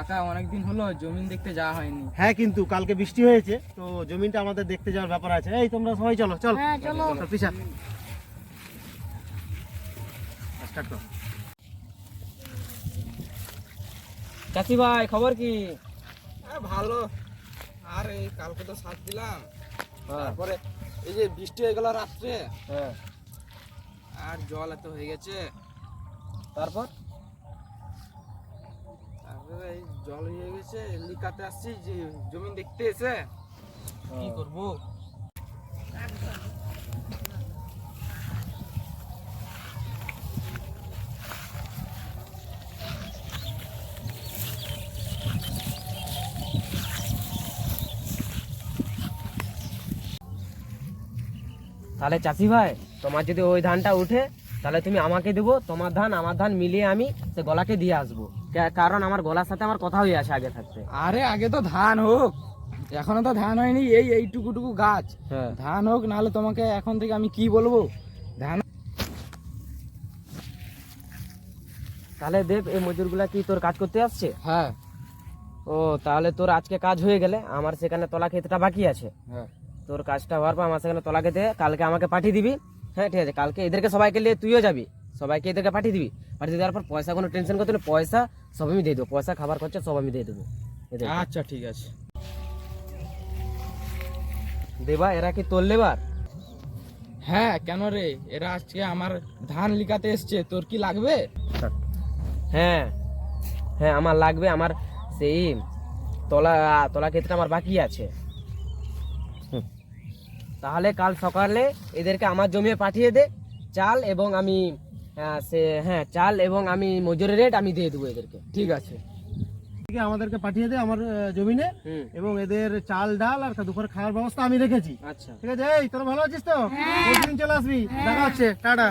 কাকা অনেকদিন হলো জমিন দেখতে যাওয়া হয়নি। হ্যাঁ, কিন্তু কালকে বৃষ্টি হয়েছে তো জমিনটা আমাদের দেখতে যাওয়ার ব্যাপার আছে। এই তোমরা সবাই চলো চল। হ্যাঁ চলো। পিছা স্টার্ট কর। চাচি ভাই খবর কি? ভালো। আর এই কালকে তো সাত দিলাম, তারপরে এই যে বৃষ্টি হয়ে গেল রাত্রে, হ্যাঁ, আর জল এত হয়ে গেছে। তারপর তারপরে এই জল হয়ে গেছে, লিকাতে আসছি যে জমিন দেখতে এসে কি করবো। তাহলে চাচি ভাই তোমার যদি ওই ধানটা উঠে তাহলে তুমি আমাকে দেবো, তোমার ধান আমার ধান মিলিয়ে আমি সে গলাকে দিয়ে আসবো, কারণ আমার গলার সাথে আমার কথা হয়ে আছে আগে থাকতে। আরে আগে তো ধান হোক, এখনো তো ধান হয়নি। এইটুকুটুকু গাছ, হ্যাঁ, ধান হোক, নাহলে তোমাকে এখন থেকে আমি কি বলবো। ধান তাহলে দেব এই মজুরগুলা কি তোর কাজ করতে আসছে? হ্যাঁ ও তাহলে তোর আজকে কাজ হয়ে গেলে আমার সেখানে তলা ক্ষেতটা বাকি আছে, হ্যাঁ তোর কাজটা হওয়ার পর আমার সেখানে তলা খেতে কালকে আমাকে পাঠিয়ে দিবি। হ্যাঁ ঠিক আছে, কালকে এদেরকে সবাইকে নিয়ে তুইও যাবি, সবাইকে এদেরকে পাঠিয়ে দিবি। পাঠিয়ে দেওয়ার পর পয়সা কোনো টেনশন করতে নেই, পয়সা সব আমি দিয়ে দেবো, পয়সা খাবার খরচা সব আমি দিয়ে দেবো এদেরকে। আচ্ছা ঠিক আছে। দেবা এরা কি তোর লেবার? হ্যাঁ কেন রে, এরা আজকে আমার ধান লিকাতে এসছে, তোর কি লাগবে? হ্যাঁ হ্যাঁ আমার লাগবে, আমার সেই তলা তলা ক্ষেতটা আমার বাকি আছে। তাহলে কাল সকালে এদেরকে আমার জমিয়ে পাঠিয়ে দে চাল, এবং আমি চাল এবং আমি মজুরি রেট আমি দিয়ে দেবো এদেরকে। ঠিক আছে। ঠিক আছে, আমাদেরকে পাঠিয়ে দে আমার জমিনে, এবং এদের চাল ডাল আর দুপুরে খাওয়ার ব্যবস্থা আমি রেখেছি। আচ্ছা ঠিক আছে, এই তোরা ভালো আছিস তো? প্রতিদিন চলে আসবি, দেখা হচ্ছে, টাটা।